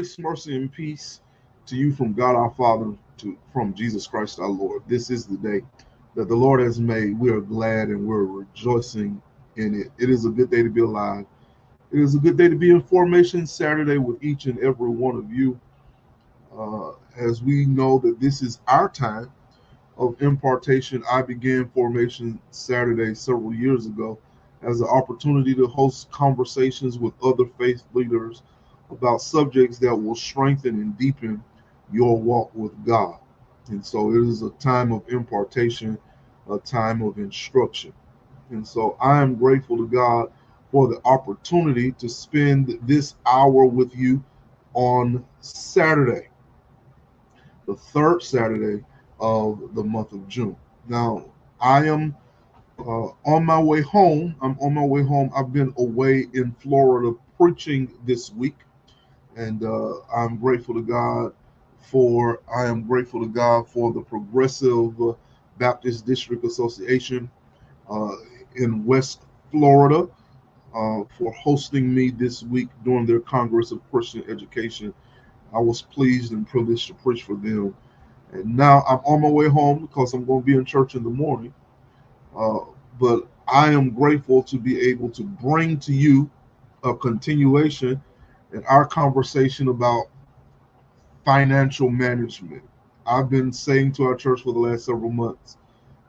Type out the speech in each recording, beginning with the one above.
Grace, mercy, and peace to you from God our Father, from Jesus Christ our Lord. This is the day that the Lord has made. We are glad and we're rejoicing in it. It is a good day to be alive. It is a good day to be in Formation Saturday with each and every one of you. As we know that this is our time of impartation, I began Formation Saturday several years ago as an opportunity to host conversations with other faith leaders about subjects that will strengthen and deepen your walk with God. And so it is a time of impartation, a time of instruction. And so I am grateful to God for the opportunity to spend this hour with you on Saturday, the third Saturday of the month of June. Now, I am on my way home. I'm on my way home. I've been away in Florida preaching this week, and I am grateful to God for the Progressive Baptist District Association uh, in West Florida for hosting me this week during their Congress of Christian Education. I was pleased and privileged to preach for them. And now I'm on my way home because I'm going to be in church in the morning. Uh, but I am grateful to be able to bring to you a continuation in our conversation about financial management. I've been saying to our church for the last several months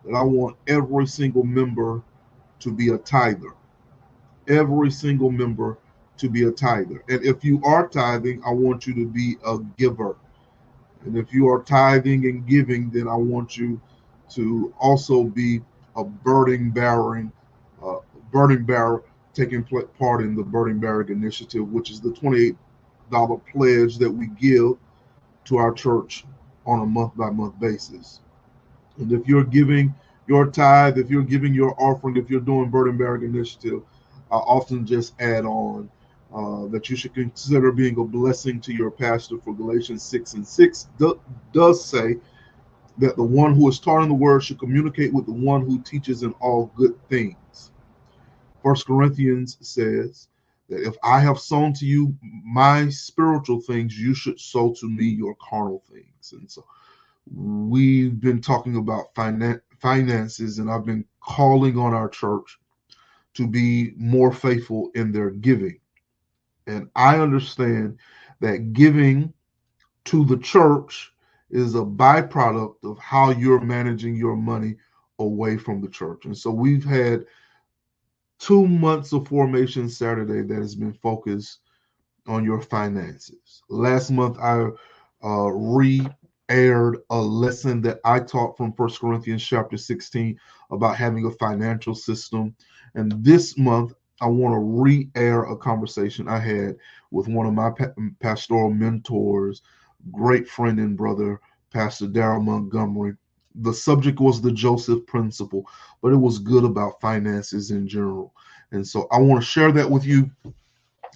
that I want every single member to be a tither. Every single member to be a tither. And if you are tithing, I want you to be a giver. And if you are tithing and giving, then I want you to also be a uh, burden bearer, taking part in the burden bearing initiative, which is the $28 pledge that we give to our church on a month by month basis. And if you're giving your tithe, if you're giving your offering, if you're doing burden bearing initiative, I often just add on that you should consider being a blessing to your pastor, for Galatians 6:6 does say that the one who is taught in the word should communicate with the one who teaches in all good things. First Corinthians says that if I have sown to you my spiritual things, you should sow to me your carnal things. And so we've been talking about finances, and I've been calling on our church to be more faithful in their giving. And I understand that giving to the church is a byproduct of how you're managing your money away from the church. And so we've had 2 months of Formation Saturday that has been focused on your finances. Last month, I re-aired a lesson that I taught from 1 Corinthians chapter 16 about having a financial system. And this month, I want to re-air a conversation I had with one of my pastoral mentors, great friend and brother, Pastor Darold Montgomery. The subject was the Joseph Principle, but it was good about finances in general. And so I want to share that with you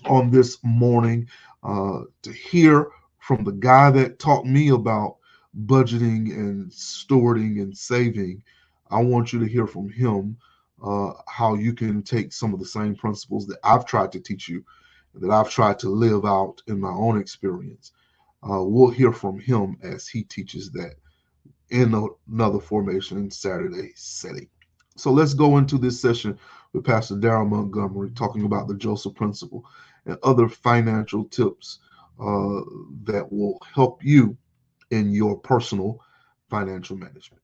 on this morning, to hear from the guy that taught me about budgeting and stewarding and saving. I want you to hear from him how you can take some of the same principles that I've tried to teach you, that I've tried to live out in my own experience. We'll hear from him as he teaches that in another Formation Saturday setting. So let's go into this session with Pastor Darold Montgomery talking about the Joseph Principle and other financial tips that will help you in your personal financial management.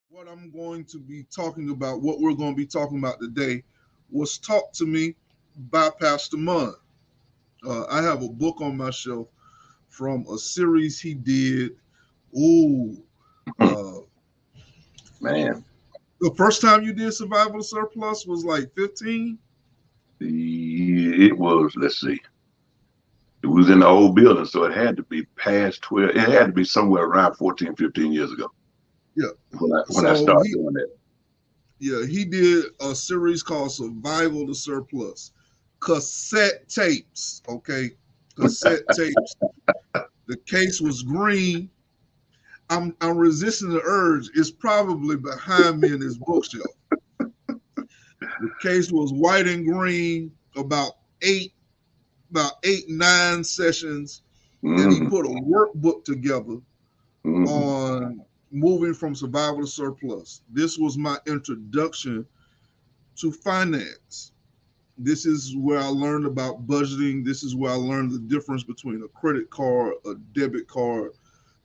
What I'm going to be talking about, what we're going to be talking about today, was taught to me by Pastor Munn. I have a book on my shelf from a series he did. Man. The first time you did Survival Surplus was like 15? It was, let's see. It was in the old building, so it had to be past 12. It had to be somewhere around 14, 15 years ago. Yeah. When I started doing that. Yeah, he did a series called Survival to Surplus. Cassette tapes, okay? Cassette tapes. The case was green. I'm resisting the urge. It's probably behind me in his bookshelf. The case was white and green, about 9 sessions. and he put a workbook together Mm-hmm. on moving from survival to surplus. This was my introduction to finance. This is where I learned about budgeting. This is where I learned the difference between a credit card, a debit card.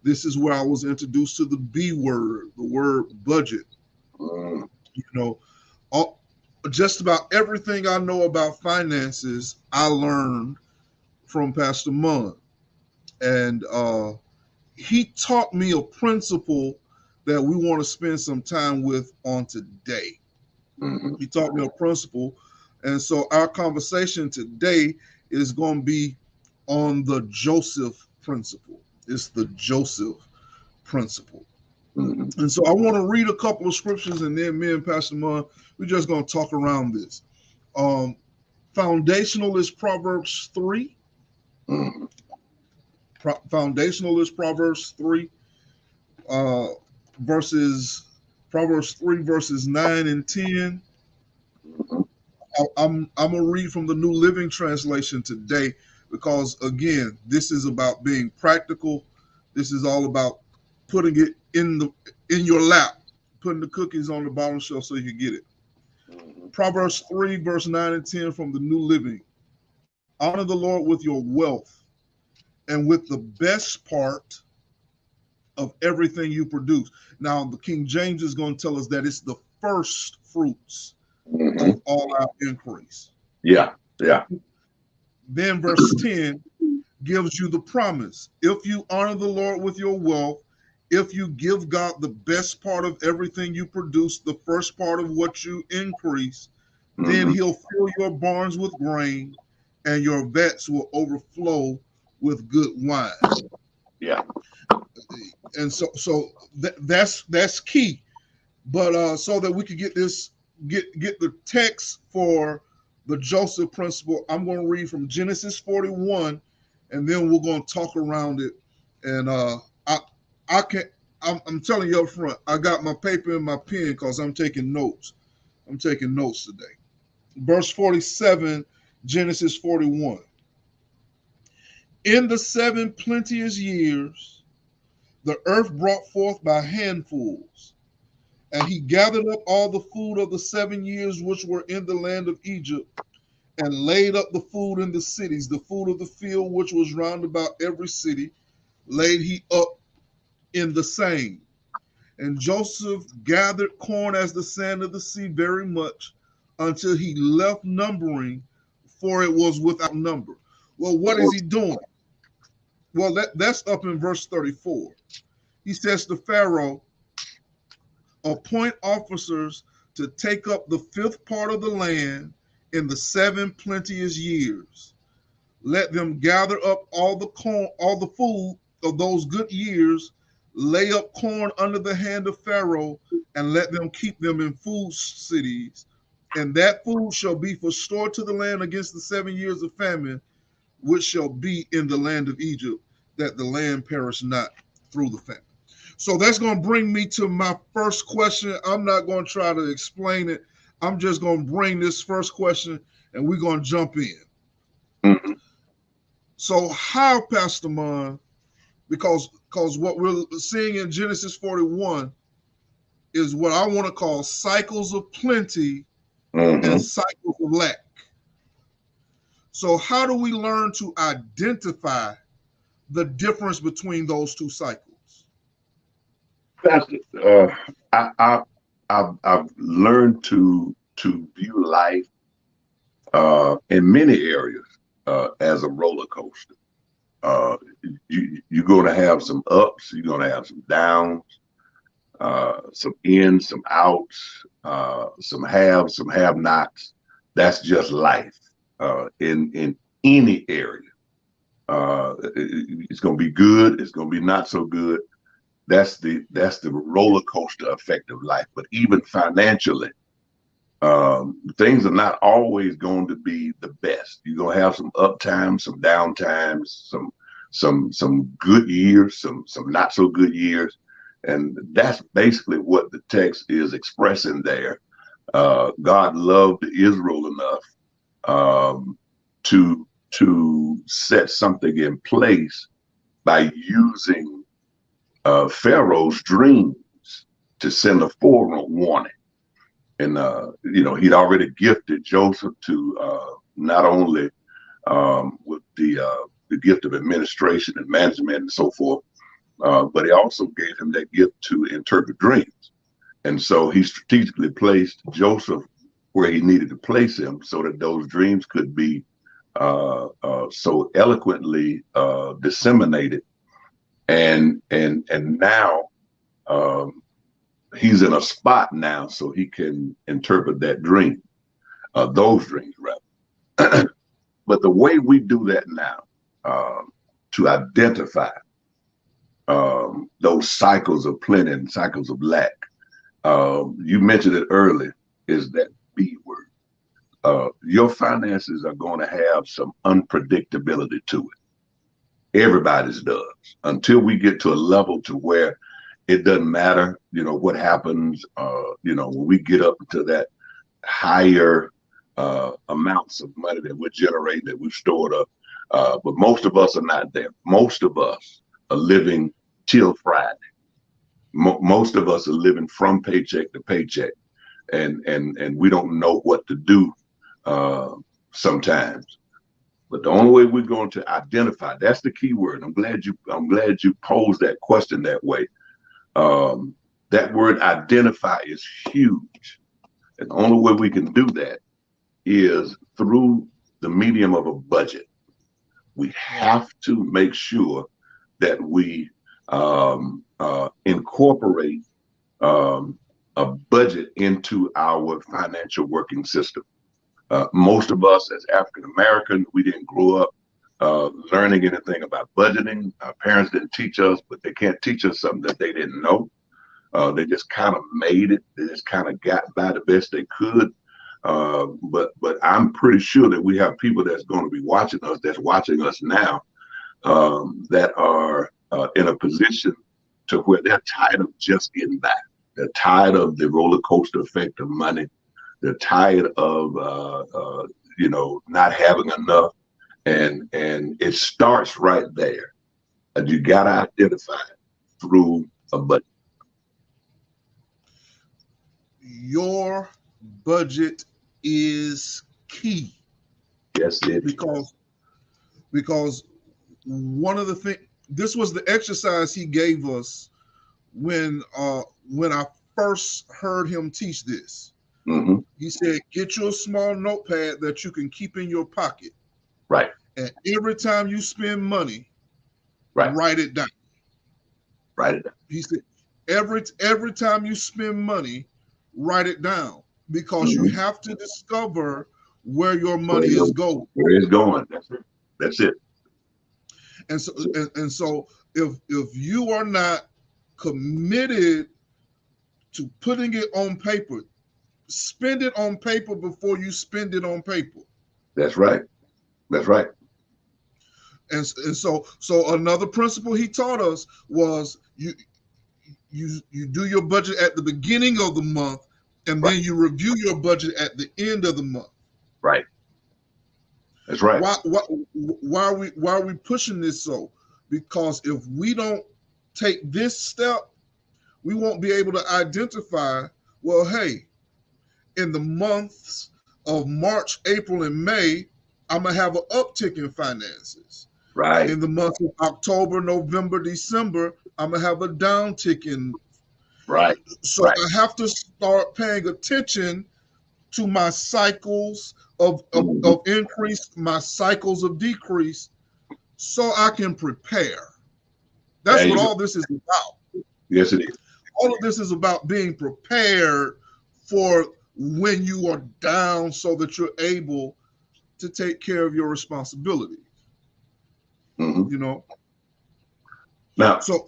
This is where I was introduced to the B word, the word budget. Mm-hmm. You know, all, just about everything I know about finances, I learned from Pastor Munn. And he taught me a principle that we want to spend some time with on today. Mm-hmm. He taught me a principle. And so our conversation today is going to be on the Joseph principle. It's the Joseph principle. Mm-hmm. And so I want to read a couple of scriptures, and then me and Pastor Munn, we're just going to talk around this. Foundational is Proverbs 3. Mm-hmm. Foundational is Proverbs 3, verses Proverbs 3 verses 9 and 10. Mm-hmm. I'm gonna read from the New Living Translation today because again, this is about being practical. This is all about putting it in your lap, putting the cookies on the bottom shelf so you can get it. Mm-hmm. Proverbs 3 verse 9 and 10 from the New Living. Honor the Lord with your wealth and with the best part of everything you produce. Now, the King James is going to tell us that it's the first fruits Mm-hmm. of all our increase. Yeah. Yeah. Then verse 10 gives you the promise. If you honor the Lord with your wealth, if you give God the best part of everything you produce, the first part of what you increase, then Mm-hmm. he'll fill your barns with grain and your vats will overflow with good wine. Yeah. And so that's key. But so that we could get the text for the Joseph principle, I'm going to read from Genesis 41, and then we're going to talk around it. And I can I'm telling you up front, I got my paper and my pen because I'm taking notes. I'm taking notes today. Verse 47, Genesis 41. In the 7 plenteous years, the earth brought forth by handfuls. And he gathered up all the food of the 7 years which were in the land of Egypt, and laid up the food in the cities, the food of the field which was round about every city, laid he up in the same. And Joseph gathered corn as the sand of the sea very much, until he left numbering, for it was without number. Well, what is he doing? Well, that's up in verse 34. He says to Pharaoh, appoint officers to take up the 5th part of the land in the 7 plenteous years. Let them gather up all the corn, all the food of those good years, lay up corn under the hand of Pharaoh, and let them keep them in food cities. And that food shall be for store to the land against the 7 years of famine, which shall be in the land of Egypt, that the land perish not through the famine. So that's going to bring me to my first question. I'm not going to try to explain it. I'm just going to bring this first question and we're going to jump in. Mm-hmm. So how, Pastor Mon, because what we're seeing in Genesis 41 is what I want to call cycles of plenty Mm-hmm. and cycles of lack. So how do we learn to identify the difference between those two cycles? Pastor, I've learned to view life in many areas as a roller coaster. You're going to have some ups, you're going to have some downs, some ins, some outs, some haves, some have-nots. That's just life in any area. It's going to be good. It's going to be not so good. That's the roller coaster effect of life. But even financially, things are not always going to be the best. You're going to have some up times, some down times, some good years, some not so good years, and that's basically what the text is expressing there. God loved Israel enough to set something in place by using Pharaoh's dreams to send a forewarning. And he'd already gifted Joseph to not only with the gift of administration and management and so forth, but he also gave him that gift to interpret dreams. And so he strategically placed Joseph where he needed to place him so that those dreams could be so eloquently disseminated. And now he's in a spot now so he can interpret that dream, those dreams rather. But the way we do that now, to identify those cycles of plenty and cycles of lack, you mentioned it earlier, is that B word. Your finances are going to have some unpredictability to it. Everybody's does, until we get to a level to where it doesn't matter, what happens, when we get up to that higher amounts of money that we're generating, that we've stored up. But most of us are not there. Most of us are living till Friday. Most of us are living from paycheck to paycheck, and we don't know what to do sometimes. But the only way we're going to identify, that's the key word. I'm glad you posed that question that way. That word identify is huge. And the only way we can do that is through the medium of a budget. We have to make sure that we incorporate a budget into our financial working system. Most of us as African American, we didn't grow up learning anything about budgeting. Our parents didn't teach us, but they can't teach us something that they didn't know. They just kind of made it. They just kind of got by the best they could. But I'm pretty sure that we have people that's going to be watching us, that's watching us now, that are in a position to where they're tired of just getting by. They're tired of the roller coaster effect of money. They're tired of not having enough, and it starts right there. And you got to identify it through a budget. Your budget is key. Yes, it because one of the things, this was the exercise he gave us when I first heard him teach this. Mm-hmm. He said, get you a small notepad that you can keep in your pocket. Right. And every time you spend money, right, write it down. Write it down. He said, every time you spend money, write it down, because you have to discover where your money is going. Where it's going. That's it. And so if you are not committed to putting it on paper, spend it on paper before you spend it on paper. That's right. That's right. And so another principle he taught us was you do your budget at the beginning of the month, and then you review your budget at the end of the month. Right. That's right. Why are we pushing this so? Because if we don't take this step, we won't be able to identify, well, hey, in the months of March, April, and May, I'm going to have an uptick in finances. Right. In the months of October, November, December, I'm going to have a downtick in. Right. So I have to start paying attention to my cycles of increase, my cycles of decrease, so I can prepare. That's what all this is about. Yes, it is. All of this is about being prepared for when you are down, so that you're able to take care of your responsibilities. Now, so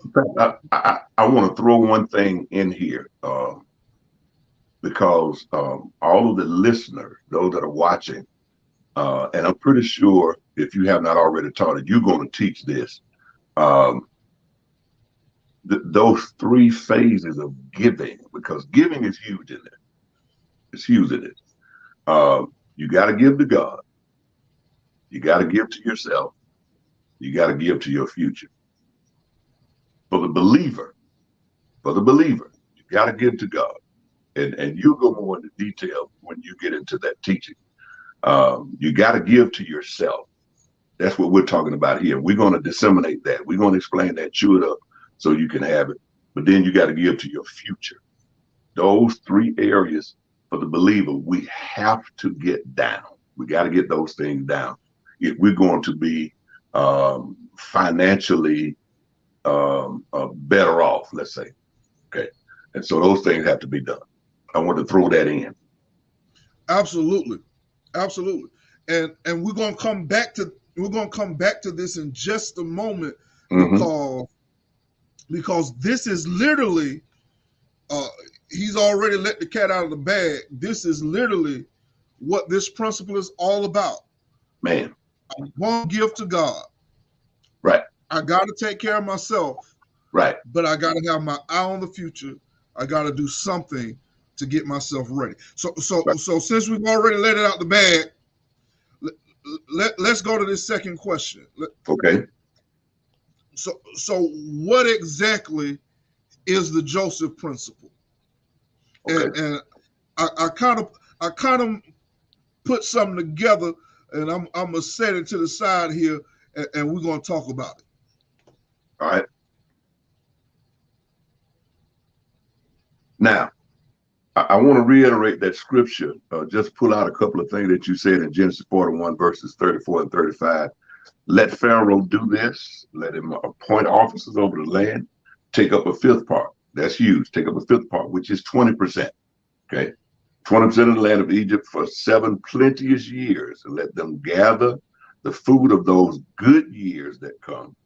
I want to throw one thing in here, because all of the listeners, those that are watching, and I'm pretty sure if you have not already taught it, you're going to teach this. Those three phases of giving, because giving is huge in it. It's huge in it. You got to give to God. You got to give to yourself. You got to give to your future. for the believer, you got to give to God. And you'll go more into detail when you get into that teaching. You got to give to yourself. That's what we're talking about here. We're going to disseminate that. We're going to explain that, chew it up so you can have it. But then you got to give to your future. Those three areas for the believer, we have to get down. We got to get those things down if we're going to be financially better off, let's say. Okay. And so those things have to be done. I want to throw that in. Absolutely. Absolutely. And we're going to come back to this in just a moment, because this is literally he's already let the cat out of the bag. This is literally what this principle is all about. Man. I won't give to God. Right. I got to take care of myself. Right. But I got to have my eye on the future. I got to do something to get myself ready. So since we've already let it out the bag, let's go to this second question. Okay. So what exactly is the Joseph principle? Okay. And I kind of put something together, and I'm gonna set it to the side here, and we're gonna talk about it. All right. Now, I want to reiterate that scripture. Just pull out a couple of things that you said in Genesis 41, verses 34 and 35. Let Pharaoh do this. Let him appoint officers over the land. Take up a fifth part. That's huge. Take up a fifth part, which is 20%. Okay. 20% of the land of Egypt for 7 plenteous years. And let them gather the food of those good years that come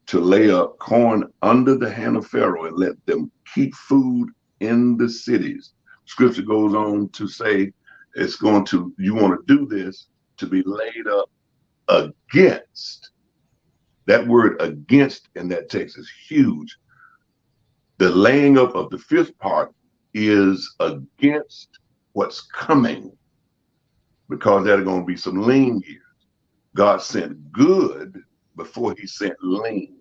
to lay up corn under the hand of Pharaoh, and let them keep food in the cities. Scripture goes on to say you want to do this to be laid up against. That word against in that text is huge. The laying up of the fifth part is against what's coming, because there are going to be some lean years. God sent good before he sent lean.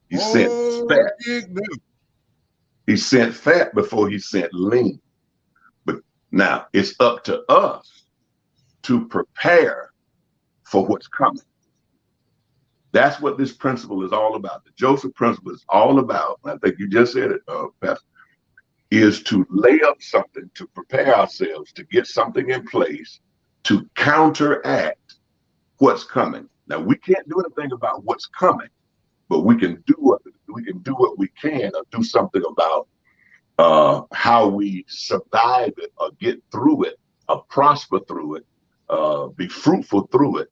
He sent fat. He sent fat before he sent lean. But now it's up to us to prepare for what's coming. That's what this principle is all about. The Joseph principle is all about, and I think you just said it, Pastor, is to lay up something, to prepare ourselves, to get something in place to counteract what's coming. Now, we can't do anything about what's coming, but we can do what we can, or do something about how we survive it, or get through it, or prosper through it, be fruitful through it,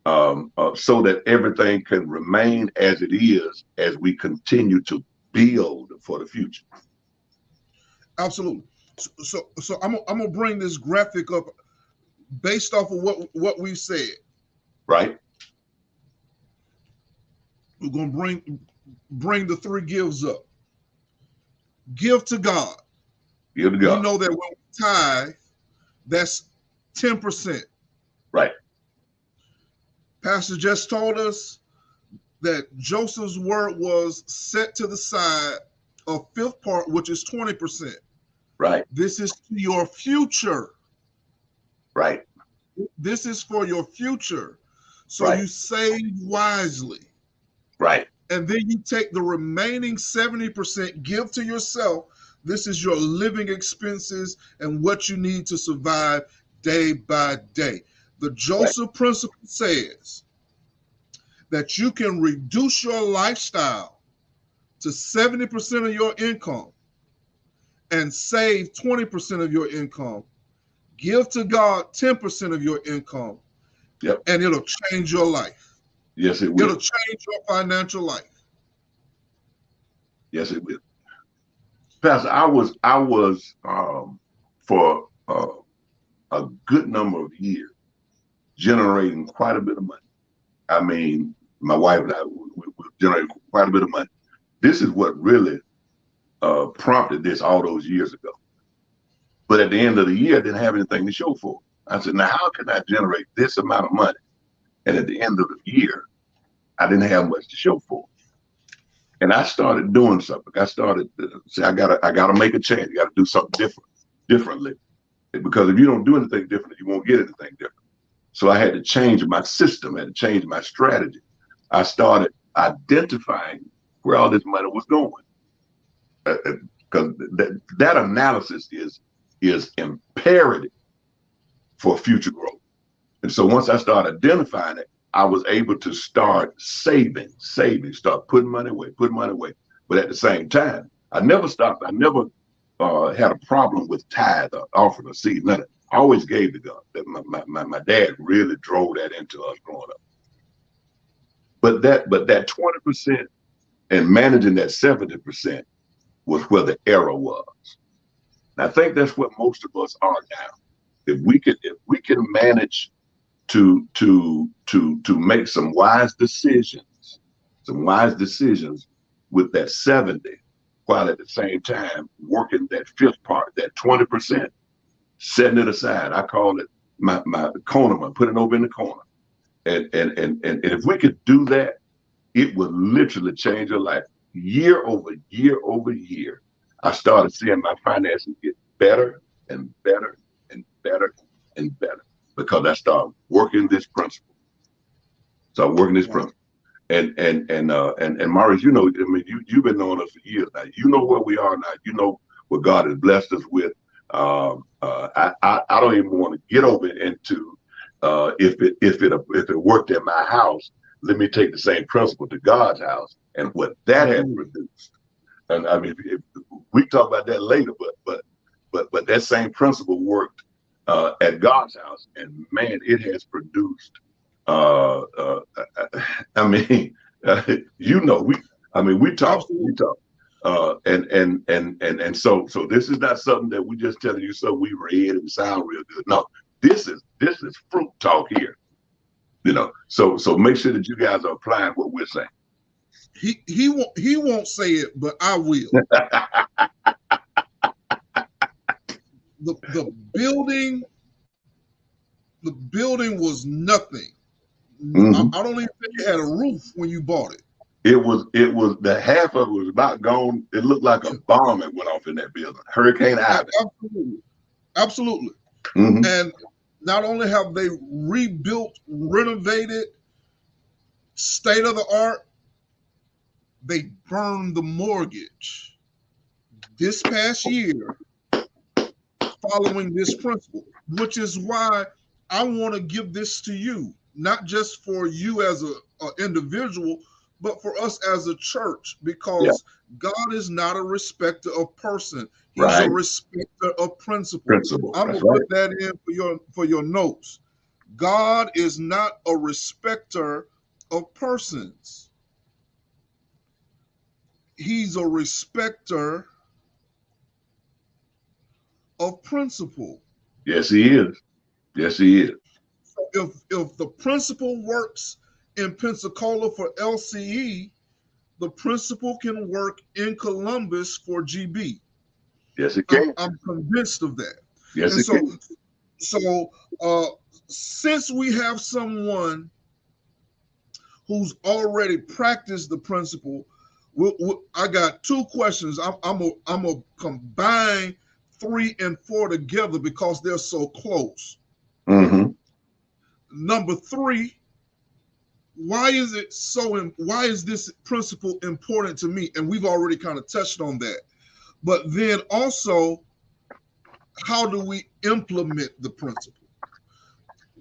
so that everything can remain as it is as we continue to build for the future. Absolutely. So I'm gonna bring this graphic up based off of what we said. Right. We're gonna bring the three gives up. Give to God. Give to God. We know that when we tithe, that's 10%. Right. Pastor just told us that Joseph's word was set to the side, a fifth part, which is 20%. Right. This is to your future. Right. This is for your future. So right. You save wisely. Right. And then you take the remaining 70%, give to yourself. This is your living expenses and what you need to survive day by day. The Joseph principle says that you can reduce your lifestyle to 70% of your income and save 20% of your income. Give to God 10% of your income, and it'll change your life. Yes, it will. It'll change your financial life. Yes, it will. Pastor, I was for a good number of years generating quite a bit of money. I mean, my wife and I we generated quite a bit of money. This is what really prompted this all those years ago. But at the end of the year, I didn't have anything to show for it. I said, now how can I generate this amount of money? And at the end of the year, I didn't have much to show for it. And I started doing something. I started to say, I gotta make a change. I gotta do something differently. Because if you don't do anything different, you won't get anything different. So I had to change my system, I had to change my strategy. I started identifying where all this money was going. Because that analysis is imperative for future growth. And so once I started identifying it, I was able to start saving, start putting money away. But at the same time, I never stopped. I never had a problem with tithe or offering a seed. None. I always gave to God. My dad really drove that into us growing up. But that 20% and managing that 70% was where the error was. And I think that's what most of us are now. If we can manage to make some wise decisions with that 70, while at the same time working that fifth part, that 20%, setting it aside. I call it my corner, put it over in the corner. And if we could do that, it would literally change your life. Year over year over year, I started seeing my finances get better and better and better and better because I started working this principle. And Maurice, you know, I mean, you've been knowing us for years now. You know where we are now. You know what God has blessed us with. I don't even want to get over into if it worked at my house. Let me take the same principle to God's house and what that has produced. And I mean, we talk about that later, but that same principle worked at God's house, and man, it has produced. I mean, you know, we talk, and so this is not something that we just telling you so we read and sound real good. No, this is fruit talk here. You know, so make sure that you guys are applying what we're saying. He won't say it, but I will. The building was nothing. Mm-hmm. I don't even think it had a roof when you bought it. It was the half of it was about gone. It looked like a bomb that went off in that building. Hurricane Ivy. Absolutely. Mm-hmm. And not only have they rebuilt, renovated, state of the art, they burned the mortgage this past year following this principle, which is why I want to give this to you, not just for you as an individual, but for us as a church, because God is not a respecter of person. He's a respecter of principle. I'm going to put that in for your notes. God is not a respecter of persons. He's a respecter of principle. Yes, he is. Yes, he is. If the principle works in Pensacola for LCE, the principle can work in Columbus for GB. Yes, it can. I'm convinced of that. Yes, it can. So since we have someone who's already practiced the principle, I got two questions. I'm gonna combine 3 and 4 together because they're so close. Mm-hmm. Number 3, why is this principle important to me? And we've already kind of touched on that. But then also, how do we implement the principle?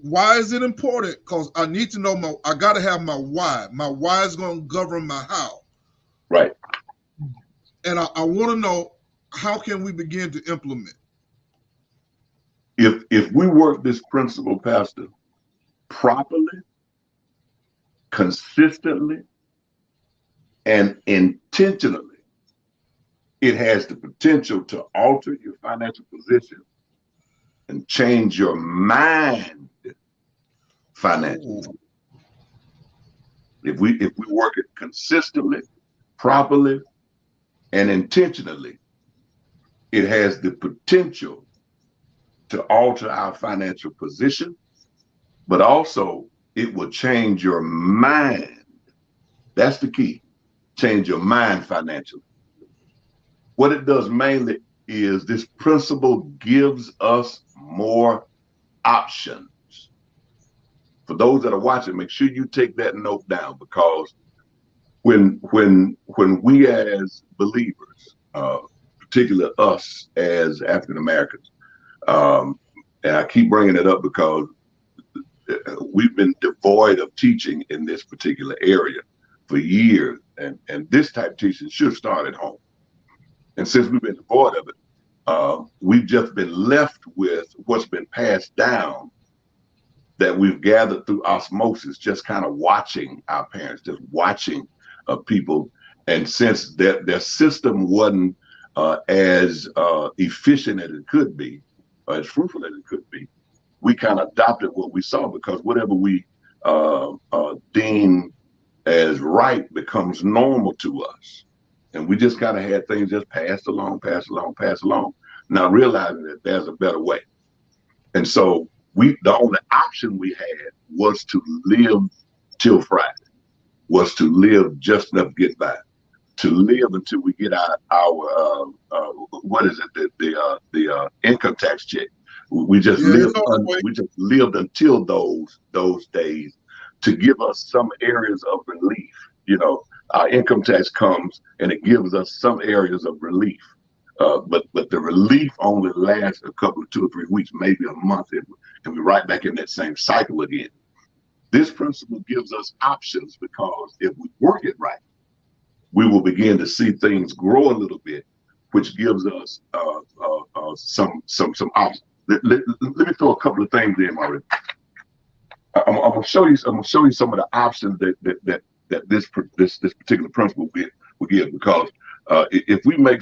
Why is it important? Because I need to know I got to have my why. My why is going to govern my how. Right. And I want to know, how can we begin to implement? If we work this principle, Pastor, properly, consistently, and intentionally, it has the potential to alter your financial position and change your mind financially. If we work it consistently, properly, and intentionally, it has the potential to alter our financial position, but also it will change your mind. That's the key. change your mind financially. What it does mainly is this principle gives us more options. For those that are watching, make sure you take that note down, because when we as believers, particularly us as African Americans, and I keep bringing it up because we've been devoid of teaching in this particular area for years, and this type of teaching should start at home. And since we've been devoid of it, we've just been left with what's been passed down that we've gathered through osmosis, just kind of watching our parents, just watching people. And since their system wasn't as efficient as it could be, or as fruitful as it could be, we kind of adopted what we saw, because whatever we deem as right becomes normal to us. And we just kind of had things just passed along, not realizing that there's a better way. And so the only option we had was to live till Friday, was to live just enough to get by, to live until we get our what is it, the income tax check. We just lived until those days, to give us some areas of relief. You know, our income tax comes and it gives us some areas of relief. But the relief only lasts a couple of 2 or 3 weeks, maybe a month, and we're right back in that same cycle again. This principle gives us options, because if we work it right, we will begin to see things grow a little bit, which gives us some options. Let me throw a couple of things in already. I'm gonna show you some of the options that this particular principle will give, because if we make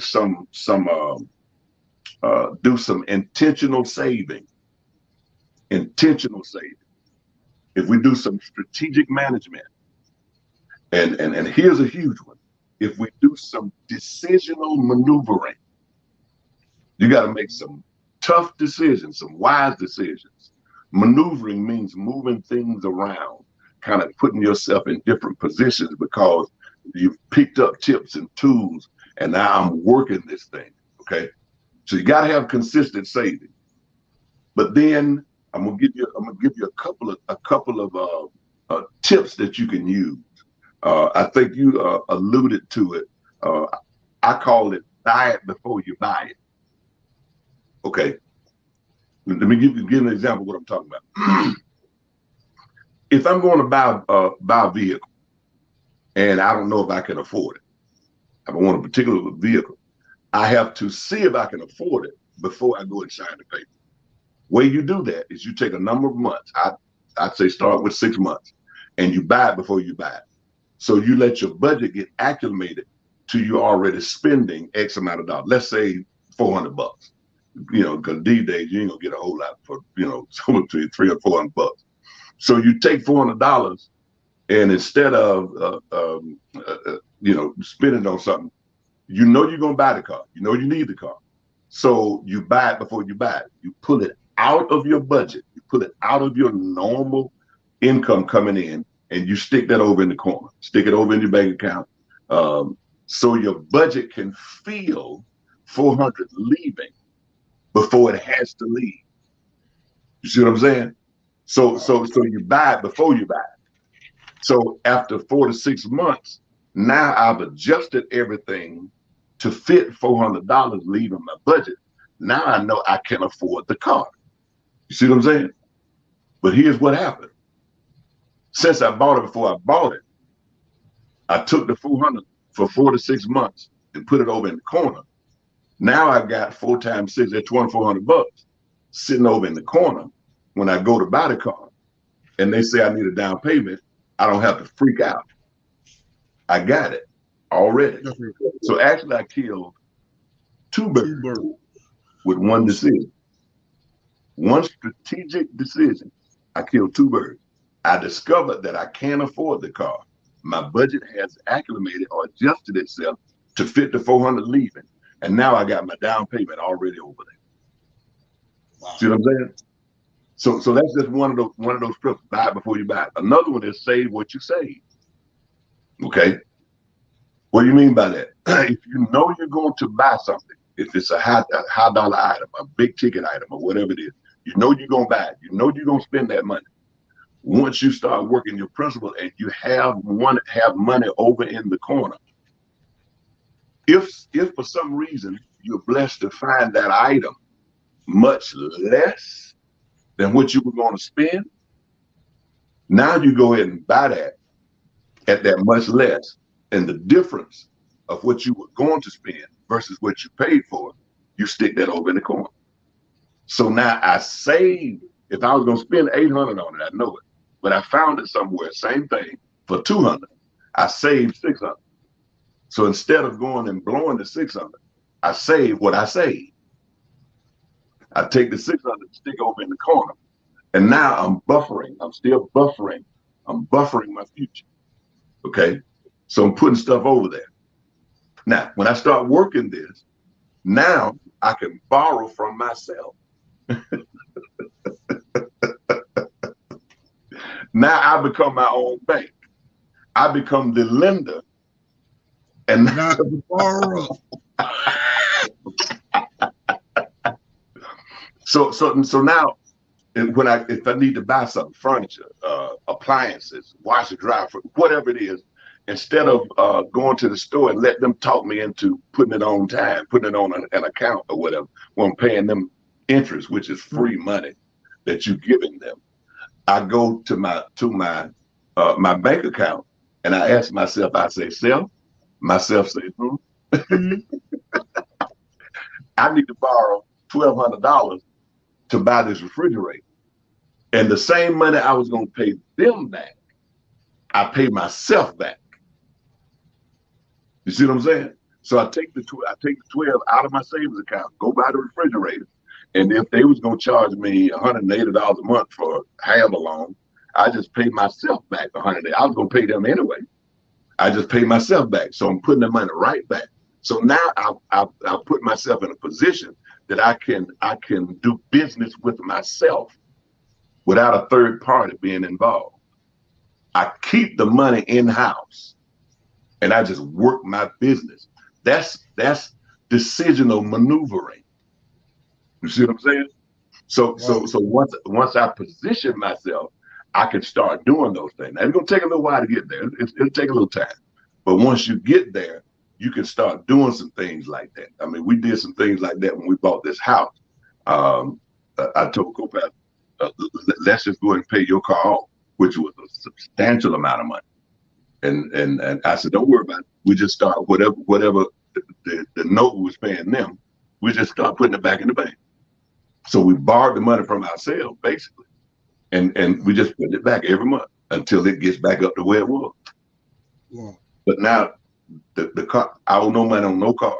do some intentional saving, if we do some strategic management, and here's a huge one, if we do some decisional maneuvering, you got to make some tough decisions, some wise decisions. Maneuvering means moving things around, kind of putting yourself in different positions, because you've picked up tips and tools, and now I'm working this thing. Okay, so you got to have consistent saving. But then I'm gonna give you a couple of tips that you can use. I think you alluded to it. I call it buy it before you buy it. Okay, let me give an example of what I'm talking about. If I'm going to buy a vehicle, and I don't know if I can afford it, I want a particular vehicle, I have to see if I can afford it before I go and sign the paper. Way you do that is you take a number of months. I'd say start with 6 months, and you buy it before you buy it. So you let your budget get acclimated to you already spending X amount of dollars. Let's say $400. You know, because these days you ain't gonna get a whole lot for, you know, somewhere between $300 or $400. So you take $400, and instead of you know, spending on something, you know you're gonna buy the car. You know you need the car. So you buy it before you buy it. You pull it out of your budget. You pull it out of your normal income coming in, and you stick that over in the corner. Stick it over in your bank account, so your budget can feel $400 leaving before it has to leave. You see what I'm saying? So you buy it before you buy it. So after 4 to 6 months, now I've adjusted everything to fit $400 leaving my budget. Now I know I can afford the car. You see what I'm saying? But here's what happened. Since I bought it before I bought it, I took the $400 for 4 to 6 months and put it over in the corner. Now I got 4 times 6, that's $2,400 sitting over in the corner. When I go to buy the car and they say I need a down payment, I don't have to freak out. I got it already. So actually I killed 2 birds with one decision. One strategic decision, I killed 2 birds. I discovered that I can't afford the car. My budget has acclimated or adjusted itself to fit the $400 leaving. And now I got my down payment already over there. Wow. See what I'm saying? So that's just one of those principles. Buy it before you buy it. Another one is save what you save. Okay. What do you mean by that? If you know you're going to buy something, if it's a high dollar item, a big ticket item, or whatever it is, you know you're going to buy it. You know you're going to spend that money. Once you start working your principle and you have money over in the corner, if for some reason you're blessed to find that item much less than what you were going to spend, now you go ahead and buy that at that much less, and the difference of what you were going to spend versus what you paid for, you stick that over in the corner. So now I saved. If I was going to spend $800 on it, I know it, but I found it somewhere, same thing, for $200. I saved $600. So instead of going and blowing the $600, I save what I saved. I take the $600, stick over in the corner, and now I'm buffering. I'm still buffering. I'm buffering my future. Okay, so I'm putting stuff over there. Now, when I start working this, now I can borrow from myself. Now I become my own bank. I become the lender, and not the borrower. So now, if I need to buy something, furniture, appliances, washer, dryer, whatever it is, instead of going to the store and let them talk me into putting it on time, putting it on an account or whatever, when I'm paying them interest, which is free money that you're giving them, I go to my bank account and I ask myself, I say, self, myself says, I need to borrow $1,200 to buy this refrigerator. And the same money I was going to pay them back, I pay myself back. You see what I'm saying? So I take the 12 out of my savings account, go buy the refrigerator. And if they was going to charge me $180 a month for however long, I just pay myself back $100. I was going to pay them anyway. I just pay myself back. So I'm putting the money right back. So now I'll put myself in a position that I can do business with myself without a third party being involved. I keep the money in-house and I just work my business. That's decisional maneuvering. You see what I'm saying? So once I position myself, I can start doing those things. Now, it's gonna take a little while to get there. It'll take a little time. But once you get there, you can start doing some things like that. I mean, we did some things like that when we bought this house. I told Copac, let's just go ahead and pay your car off, which was a substantial amount of money. And I said, don't worry about it. We just start whatever the note we was paying them, we just start putting it back in the bank. So we borrowed the money from ourselves, basically. And we just put it back every month until it gets back up to where it was. Yeah. But now the car, I owe no money on no cars.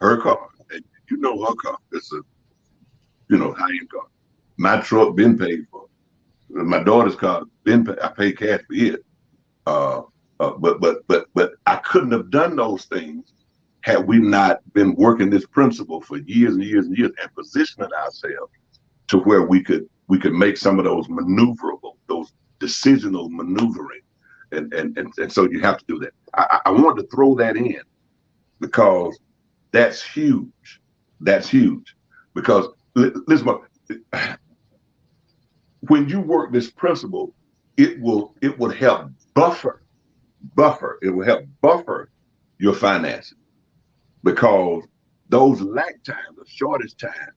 Her car, and you know her car. It's a high-end car. My truck been paid for. My daughter's car been paid. I paid cash for it. But I couldn't have done those things had we not been working this principle for years and years and years and positioning ourselves to where we could make some of those maneuverable, those decisional maneuvering. And so you have to do that. I wanted to throw that in because that's huge. That's huge. Because listen, when you work this principle, it will help buffer. It will help buffer your finances, because those lag times, the shortest time,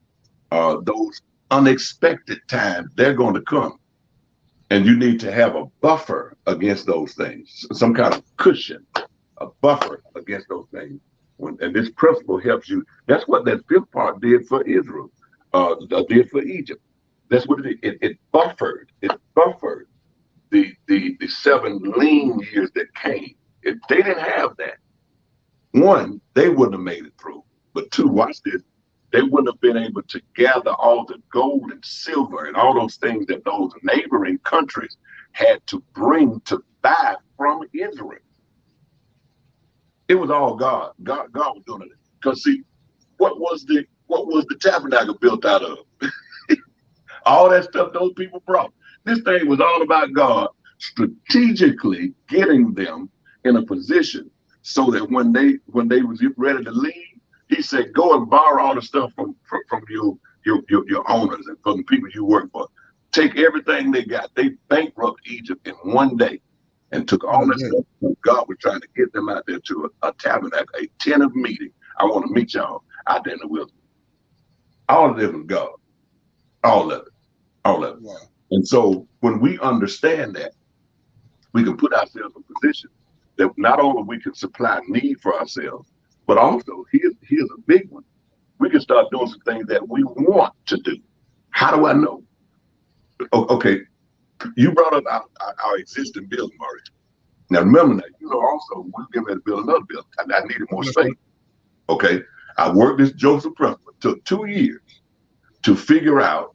those unexpected times, they're going to come. And you need to have a buffer against those things, some kind of cushion, a buffer against those things. And this principle helps you. That's what that fifth part did for Israel, did for Egypt. That's what it did. It buffered the 7 lean years that came. If they didn't have that, one, they wouldn't have made it through. But two, watch this, they wouldn't have been able to gather all the gold and silver and all those things that those neighboring countries had to bring to buy from Israel. It was all God. God was doing it. Because see, what was the tabernacle built out of? All that stuff those people brought. This thing was all about God strategically getting them in a position so that when they was ready to leave, he said, go and borrow all the stuff from your owners and from the people you work for. Take everything they got. They bankrupt Egypt in one day and took all that stuff. God was trying to get them out there to a tabernacle, a tent of meeting. I want to meet y'all out there in the wilderness. All of it was God. All of it. All of it. Wow. And so when we understand that, we can put ourselves in a position that not only we can supply need for ourselves, but also here's a big one. We can start doing some things that we want to do. How do I know? Okay, you brought up our existing building, Murray. Now remember that, also we're getting ready to build another building. I needed more space. Okay, I worked this Joseph principle. It took 2 years to figure out,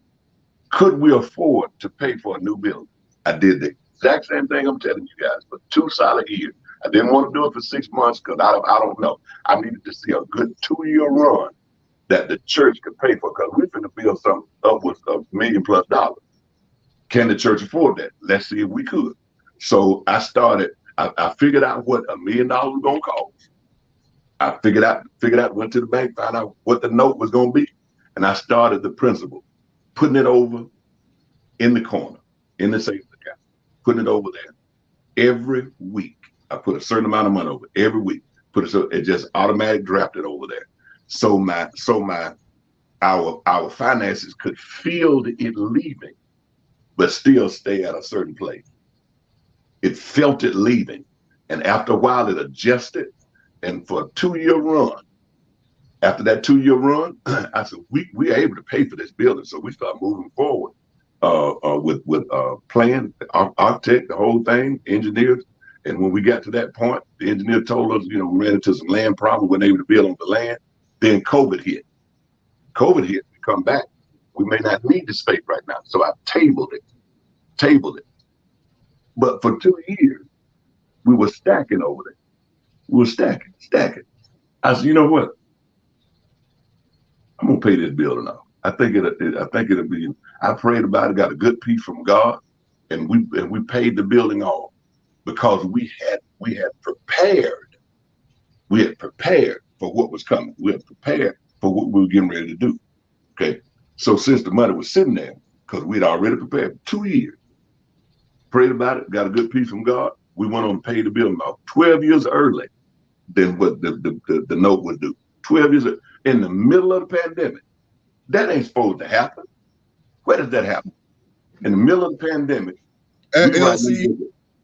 could we afford to pay for a new building? I did the exact same thing I'm telling you guys for 2 solid years. I didn't want to do it for 6 months because I don't know. I needed to see a good 2-year run that the church could pay for, because we're going to build something upwards of $1 million+ dollars. Can the church afford that? Let's see if we could. So I started, I figured out what $1 million was going to cost. I figured out, went to the bank, found out what the note was going to be. And I started the principle, putting it over in the corner, in the savings account, putting it over there every week. I put a certain amount of money over every week. It just automatic drafted over there. So our finances could feel it leaving, but still stay at a certain place. It felt it leaving. And after a while it adjusted. And for a 2-year run, after that 2-year run, I said, we are able to pay for this building. So we start moving forward with plan, architect, the whole thing, engineers. And when we got to that point, the engineer told us, we ran into some land problems, weren't able to build on the land. Then COVID hit. We come back. We may not need the space right now. So I tabled it. But for 2 years, we were stacking over there. We were stacking. I said, you know what? I'm gonna pay this building off. I think it'll be. I prayed about it, got a good piece from God, and we paid the building off because we had prepared. We had prepared for what was coming. We had prepared for what we were getting ready to do. Okay. So since the money was sitting there, because we'd already prepared 2 years, prayed about it, got a good piece from God, we went on to pay the building off 12 years early than what the note would do. 12 years in the middle of the pandemic. That ain't supposed to happen. Where does that happen? In the middle of the pandemic, we write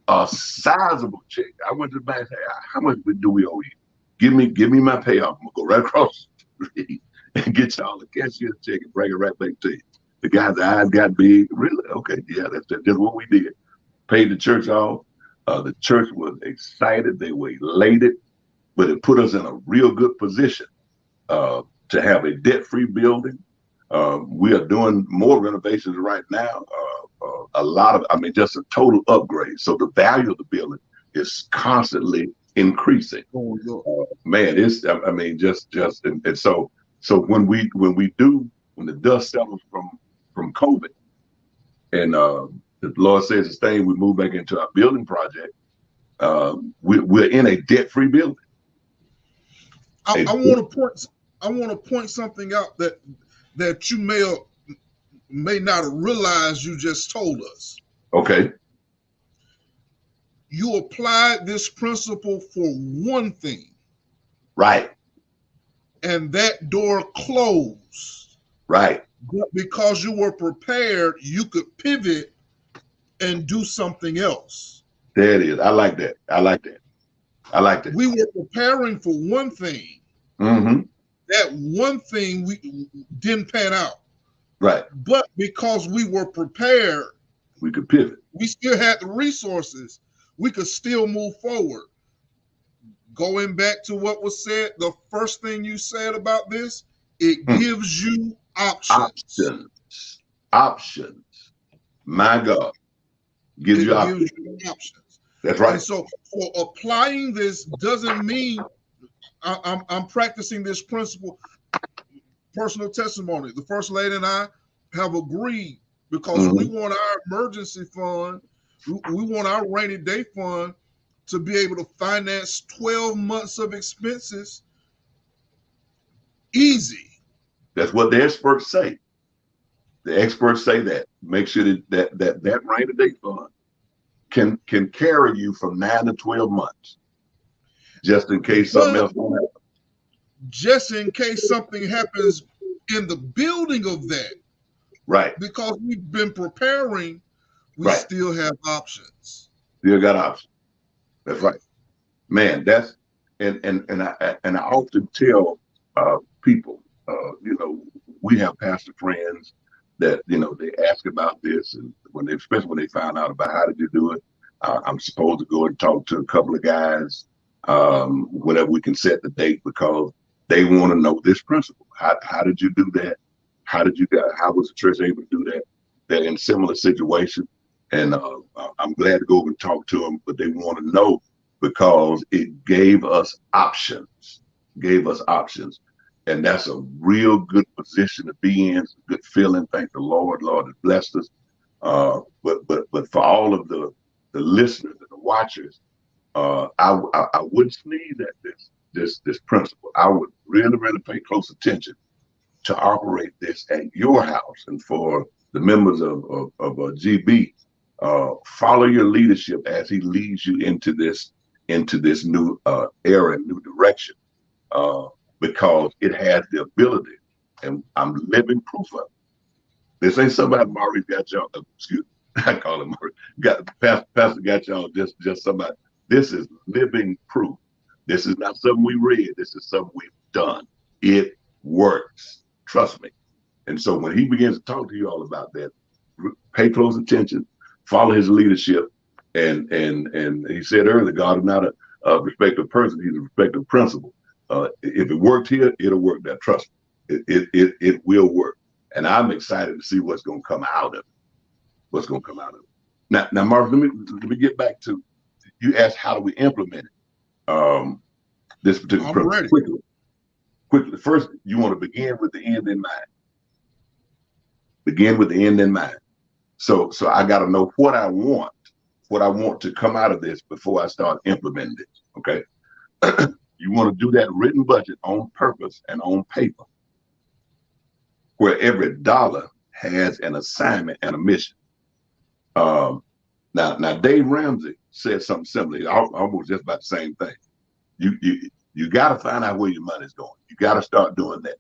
a sizable check. I went to the bank and said, how much do we owe you? Give me my payoff. I'm gonna go right across the street and get y'all a cashier's check and bring it right back to you. The guy's eyes got big. Really? Okay, yeah, that's just what we did. Paid the church off. The church was excited. They were elated, but it put us in a real good position to have a debt-free building. We are doing more renovations right now. Just a total upgrade. So the value of the building is constantly increasing. So when the dust settles from COVID, and the Lord says it's staying, we move back into our building project. We're in a debt-free building. I want to point something out that you may not have realized you just told us. Okay. You applied this principle for one thing. Right. And that door closed. Right. But because you were prepared, you could pivot and do something else. There it is. I like that. We were preparing for one thing. Mm-hmm. That one thing we didn't pan out. Right. But because we were prepared, we could pivot. We still had the resources. We could still move forward. Going back to what was said, the first thing you said about this, it gives you options. Options. My God. Gives you options. That's right. And so applying this doesn't mean I'm practicing this principle. Personal testimony. The First Lady and I have agreed, because we want our emergency fund, we want our rainy day fund to be able to finance 12 months of expenses easy. That's what the experts say. The experts say that. Make sure that rainy day fund can carry you from 9 to 12 months, just in case something But else won't happen. just in case something happens in the building of that, Right. because we've been preparing, we Right. still have options. Still got options. That's right. Man, that's and I often tell people, you know, we have pastor friends that, you know, they ask about this, and especially when they find out about how did you do it, I'm supposed to go and talk to a couple of guys whenever we can set the date, because they want to know this principle. How did you do that? How was the church able to do that? They're in similar situation, and I'm glad to go over and talk to them, but they want to know, because it gave us options, and that's a real good position to be in. It's a good feeling. Thank the Lord. Lord has blessed us. But for all of the listeners and the watchers, I wouldn't sneeze at this principle. I would really pay close attention to operate this at your house. And for the members of GB, follow your leadership as he leads you into this new era, new direction, because it has the ability, and I'm living proof of it. This ain't somebody Maurice got y'all. Excuse me, I call him Maurice. Pastor got y'all just somebody. This is living proof. This is not something we read. This is something we've done. It works. Trust me. And so when he begins to talk to you all about that, pay close attention, follow his leadership. And he said earlier, God is not a respective person. He's a respective principle. If it worked here, it'll work there. Trust me. It will work. And I'm excited to see what's going to come out of it. Now, Mark, let me get back to, you asked how do we implement it, this particular program. Quickly. First, you want to begin with the end in mind. So I got to know what I want to come out of this before I start implementing this. Okay. You want to do that written budget on purpose and on paper, where every dollar has an assignment and a mission. Now Dave Ramsey said something similar, almost just about the same thing. You got to find out where your money's going. You got to start doing that.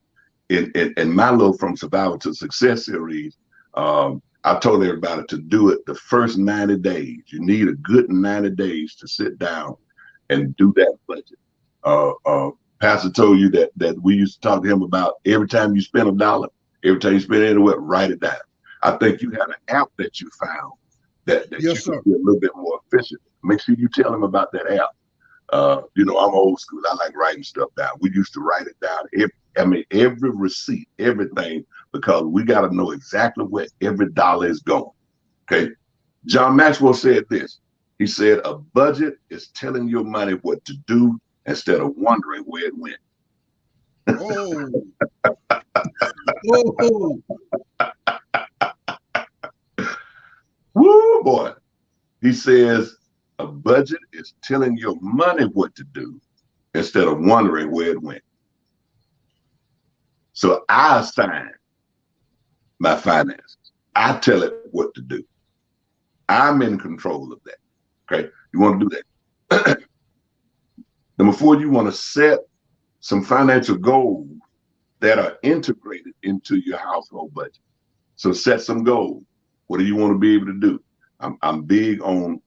In my little From Survival to Success series, I told everybody to do it the first 90 days. You need a good 90 days to sit down and do that budget. Pastor told you that we used to talk to him about every time you spend a dollar, every time you spend anywhere, write it down. I think you have an app that you found that Yes, you can be a little bit more efficient. Make sure you tell him about that app. You know, I'm old school. I like writing stuff down. We used to write it down. Every receipt, everything, because we got to know exactly where every dollar is going. Okay. John Maxwell said this. He said, a budget is telling your money what to do instead of wondering where it went. Oh. Woo, boy. He says, a budget is telling your money what to do instead of wondering where it went. So I assign my finances. I tell it what to do. I'm in control of that. Okay. You want to do that. Number 4, you want to set some financial goals that are integrated into your household budget. So set some goals. What do you want to be able to do? I'm big on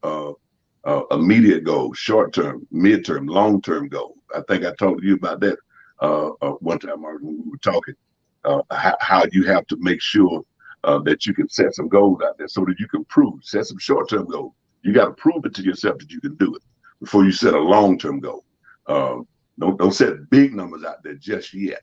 immediate goals, short-term, mid-term, long-term goals. I think I talked to you about that one time, Martin, when we were talking, how you have to make sure that you can set some goals out there so that you can set some short-term goals. You got to prove it to yourself that you can do it before you set a long-term goal. Don't set big numbers out there just yet,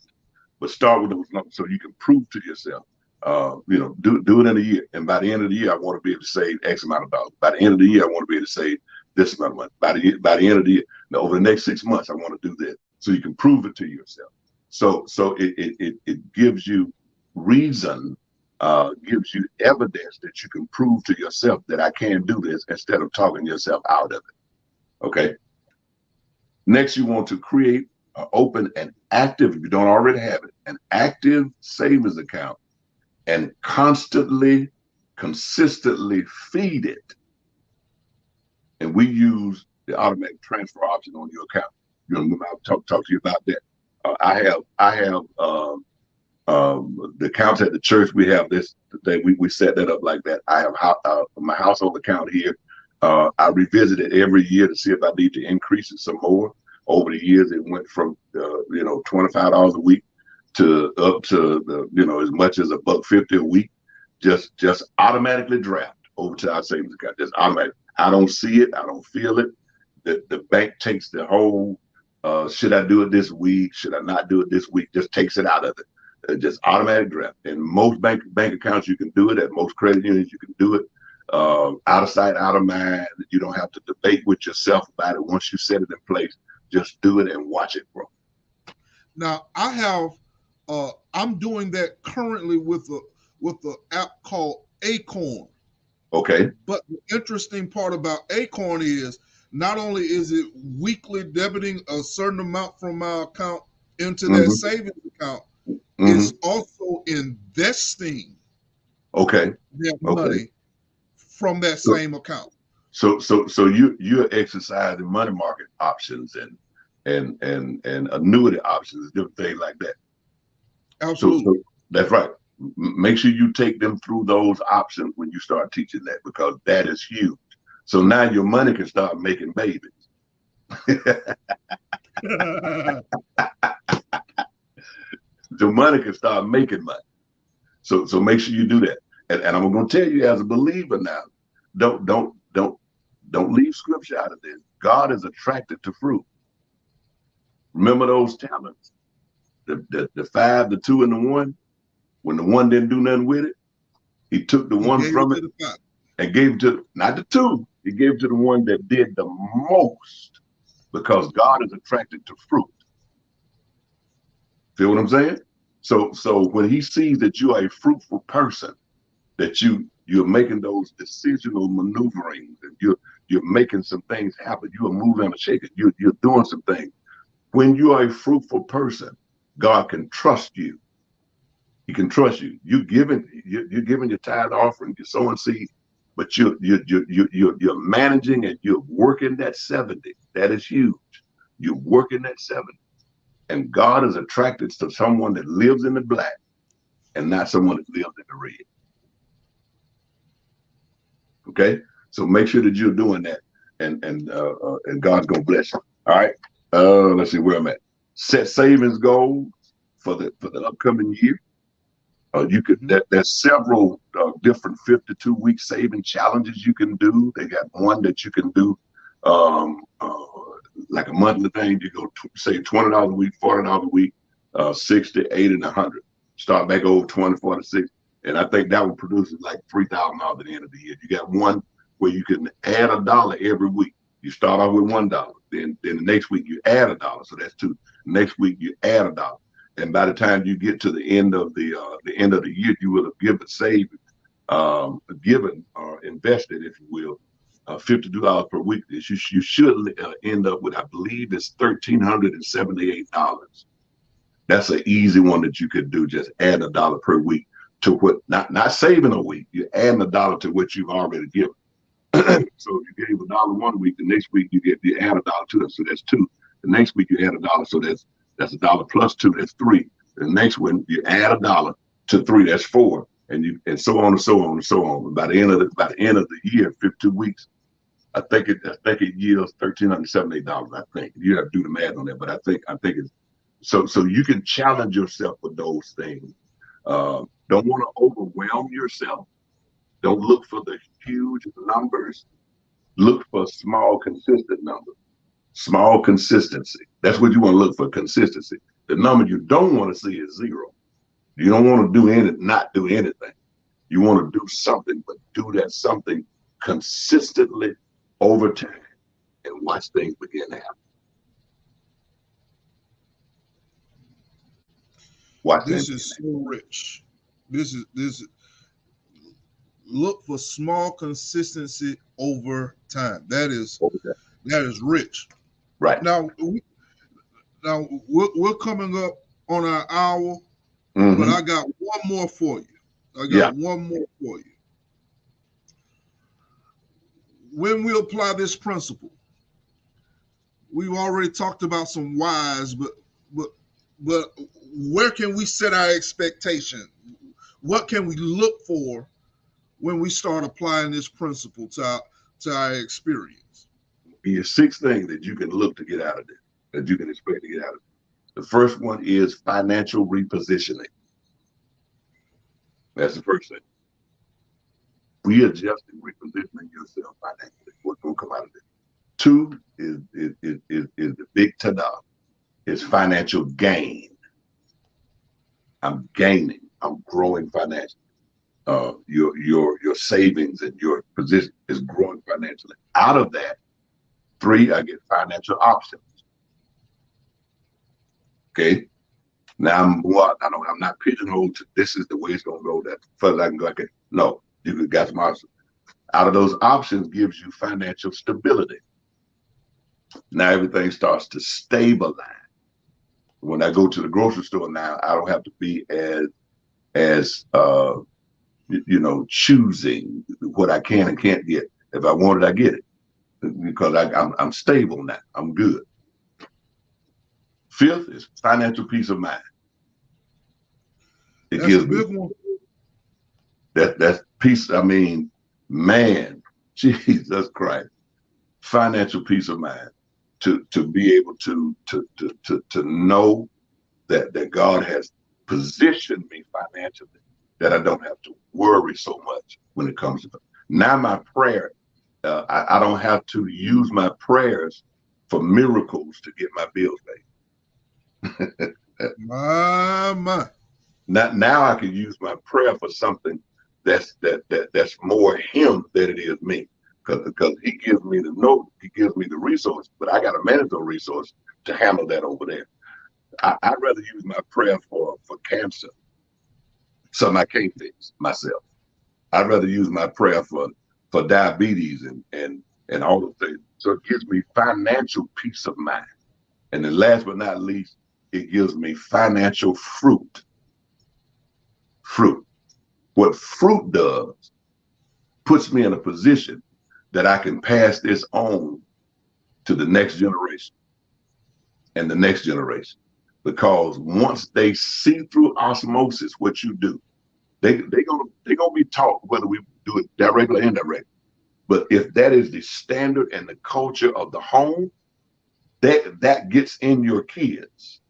but start with those numbers so you can prove to yourself. Do it in a year, and by the end of the year, I want to be able to save X amount of dollars. By the end of the year, I want to be able to save this amount of money. By the end of the year, now, over the next 6 months, I want to do this, so you can prove it to yourself. So it gives you reason, gives you evidence that you can prove to yourself that I can do this, instead of talking yourself out of it. Okay. Next, you want to create, open an active, if you don't already have it, an active savings account and consistently feed it. And we use the automatic transfer option on your account. You know, I'll talk to you about that. I have the accounts at the church. We have this thing. We set that up like that. I have my household account here. I revisit it every year to see if I need to increase it some more. Over the years, it went from $25 a week to up to as much as $1.50 a week. Just automatically draft over to our savings account. Just automatic. I don't see it. I don't feel it. The bank takes the whole. Should I do it this week? Should I not do it this week? Just takes it out of it. Just automatic draft. And most bank accounts you can do it. At most credit unions you can do it. Out of sight, out of mind. You don't have to debate with yourself about it. Once you set it in place, just do it and watch it grow. Now I have. I'm doing that currently with the app called Acorn. Okay. But the interesting part about Acorn is not only is it weekly debiting a certain amount from my account into that savings account, it's also investing that money from that same account. So you're exercising money market options and annuity options, different things like that. Absolutely. So that's right. Make sure you take them through those options when you start teaching that, because that is huge. So now your money can start making babies. The money can start making money. So make sure you do that. And I'm going to tell you, as a believer now, don't leave scripture out of this. God is attracted to fruit. Remember those talents, the 5, the 2, and the 1. When the 1 didn't do nothing with it, he took the 1 from it and gave it to, not the 2, he gave it to the 1 that did the most, because God is attracted to fruit. Feel what I'm saying? So when he sees that you are a fruitful person, that you're making those decisional maneuverings, and you're making some things happen, you are moving and shaking, you're doing some things. When you are a fruitful person, God can trust you. He can trust you. You're giving your tithe offering, you're sowing seed, but you're managing and you're working that 70. That is huge. You're working that 70. And God is attracted to someone that lives in the black and not someone that lives in the red. Okay? So make sure that you're doing that, and God's gonna bless you. All right. Let's see where I'm at. Set savings goals for the upcoming year. You could there's several different 52-week saving challenges you can do. They got one that you can do like a monthly thing. You go say $20 a week, $40 a week, 60, 80, and 100. Start back over 20, 46, and I think that will produce like $3,000 at the end of the year. You got one where you can add $1 every week. You start off with $1, then the next week you add $1, so that's 2. Next week you add $1. And by the time you get to the end of the year, you will have given or invested, if you will, $52 per week. You should end up with, I believe, it's $1,378. That's an easy one that you could do. Just add $1 per week to what, not saving a week. You're adding $1 to what you've already given. So you gave $1 one week, the next week you add $1 to it, so that's 2. The next week you add $1, so that's $1 plus 2, that's 3. The next one you add $1 to 3, that's 4, and so on and so on and so on. By the end of the year, 52 weeks, I think it yields $1,378. I think you have to do the math on that, but I think it's so you can challenge yourself with those things. Don't want to overwhelm yourself. Don't look for the huge numbers. Look for small, consistent numbers. Small consistency. That's what you want to look for, consistency. The number you don't want to see is 0. You don't want to not do anything. You want to do something, but do that something consistently over time and watch things begin to happen. This is so rich. This is look for small consistency over time. That is That is rich. Right. Now, we're coming up on our hour, but Mm-hmm. I got one more for you. Yeah. When we apply this principle, we've already talked about some whys, but but where can we set our expectation? What can we look for when we start applying this principle to our experience? Here's 6 things that you can look to get out of this, that you can expect to get out of it. The first one is financial repositioning. That's the first thing. Readjusting, repositioning yourself financially. What's going to come out of it? 2 is the big ta-da. It's financial gain. I'm gaining. I'm growing financially. Your savings and your position is growing financially. Out of that, 3, I get financial options. Okay. Now I'm not pigeonholed to this is the way it's gonna go. That further I can go. Okay. No, you got some options. Out of those options gives you financial stability. Now everything starts to stabilize. When I go to the grocery store now, I don't have to be as choosing what I can and can't get. If I want it, I get it because I'm stable now. I'm good. 5th is financial peace of mind. It That's gives a me big one. that's peace. I mean, man, Jesus Christ, financial peace of mind to be able to know that God has positioned me financially, that I don't have to worry so much when it comes to it. Now my prayer, I don't have to use my prayers for miracles to get my bills paid. My. Now I can use my prayer for something that's more him than it is me. Because he gives me he gives me the resource, but I got to manage those resources to handle that over there. I'd rather use my prayer for cancer, something I can't fix myself. I'd rather use my prayer for diabetes and all those things. So it gives me financial peace of mind. And then last but not least, it gives me financial fruit. Fruit. What fruit does puts me in a position that I can pass this on to the next generation and the next generation. Because once they see through osmosis what you do, they're gonna be taught, whether we do it directly or indirectly. But if that is the standard and the culture of the home, that gets in your kids,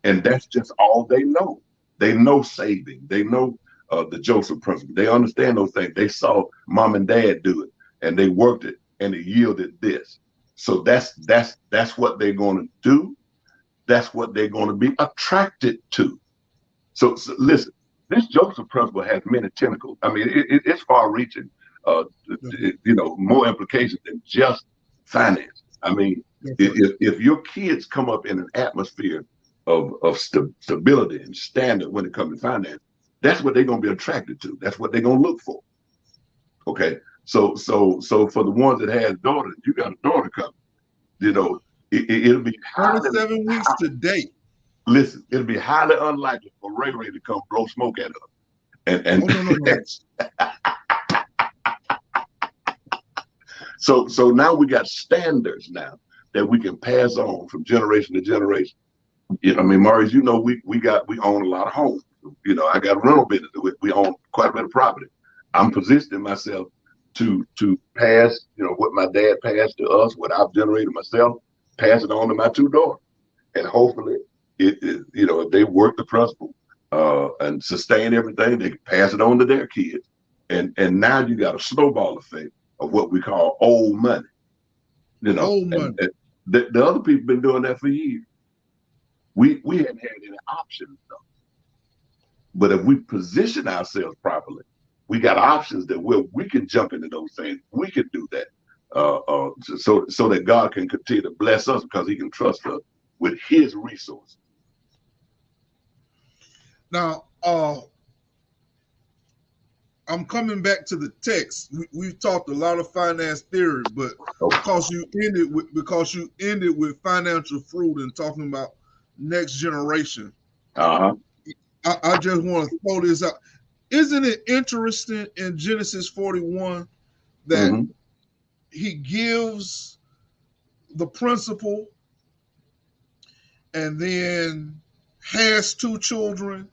and that's just all they know. They know saving. They know the Joseph principle. They understand those things. They saw mom and dad do it, and they worked it, and it yielded this. So that's what they're going to do. That's what they're going to be attracted to. So listen, this Joseph principle has many tentacles. I mean, it's far-reaching. More implications than just finance. I mean, if your kids come up in an atmosphere of stability and standard when it comes to finance, that's what they're going to be attracted to. That's what they're going to look for. Okay, so for the ones that have daughters, you got a daughter coming. It'll be 37 weeks to date. Listen, it'll be highly unlikely for Ray Ray to come blow smoke at us. And No. So now we got standards now that we can pass on from generation to generation. I mean, Maurice, we own a lot of homes. I got a rental business. We own quite a bit of property. I'm positioning myself to pass, what my dad passed to us, what I've generated myself, pass it on to my 2 daughters. And hopefully if they work the principle and sustain everything, they can pass it on to their kids. And now you got a snowball effect of what we call old money. Old money. And the other people been doing that for years. We hadn't had any options though. But if we position ourselves properly, we got options that we can jump into those things. We can do that. So that God can continue to bless us because he can trust us with his resources. Now, I'm coming back to the text. We've talked a lot of finance theory, but because you ended with financial fruit and talking about next generation, I just want to throw this out. Isn't it interesting in Genesis 41 that he gives the principle and then has 2 children,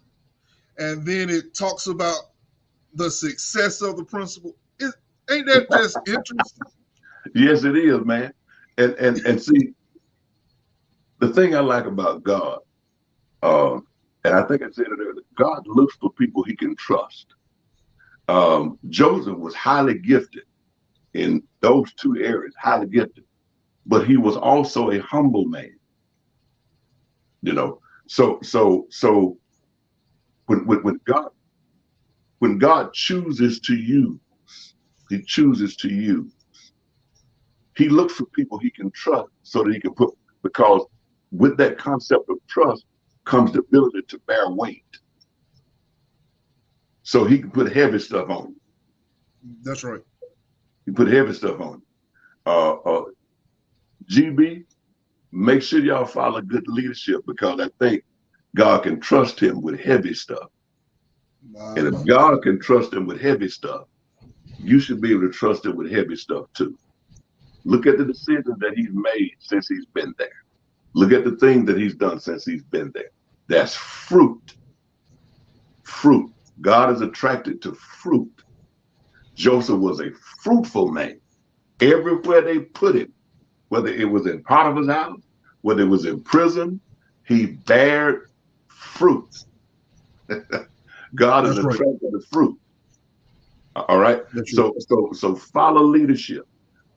and then it talks about the success of the principle? Ain't that just interesting? Yes, it is, man. And see, the thing I like about God, and I think I said it earlier, God looks for people he can trust. Joseph was highly gifted in those 2 areas, highly gifted, but he was also a humble man. You know, so when God chooses to use, he chooses to use. He looks for people he can trust so that he can put, because with that concept of trust comes the ability to bear weight. So he can put heavy stuff on you. That's right. He put heavy stuff on you. GB, make sure y'all follow good leadership, because I think God can trust him with heavy stuff. And if God can trust him with heavy stuff, you should be able to trust him with heavy stuff too. Look at the decisions that he's made since he's been there. Look at the things that he's done since he's been there. That's fruit. Fruit. God is attracted to fruit. Joseph was a fruitful man. Everywhere they put him, whether it was in Potiphar's house, whether it was in prison, he bared fruit. God is attracted to fruit. All right. So follow leadership.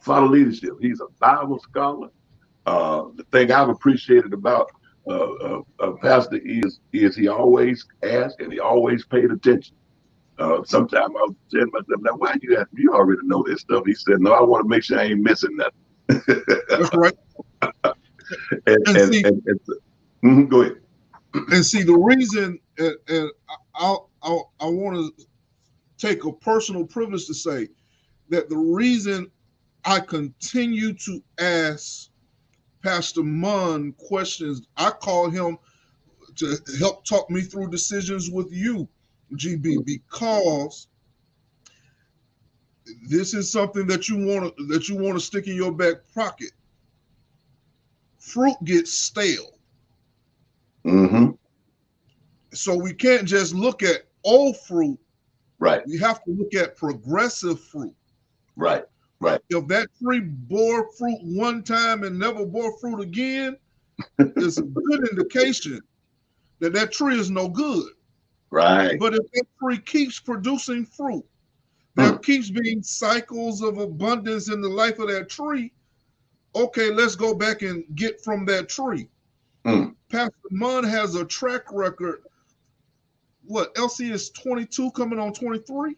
Follow leadership. He's a Bible scholar. The thing I've appreciated about Pastor is he always asked and he always paid attention. Sometimes I was saying to myself, now why you ask me? You already know this stuff. He said, no, I want to make sure I ain't missing nothing. That's right. Go ahead. And see, the reason, and I want to take a personal privilege to say that the reason I continue to ask Pastor Munn questions, I call him to help talk me through decisions with you, GB, because this is something that you want to stick in your back pocket. Fruit gets stale. So we can't just look at old fruit. Right. We have to look at progressive fruit. Right. If that tree bore fruit one time and never bore fruit again, it's a good indication that that tree is no good. Right. But if that tree keeps producing fruit, there keeps being cycles of abundance in the life of that tree. Okay, let's go back and get from that tree. Pastor Munn has a track record. What, LC is 22, coming on 23?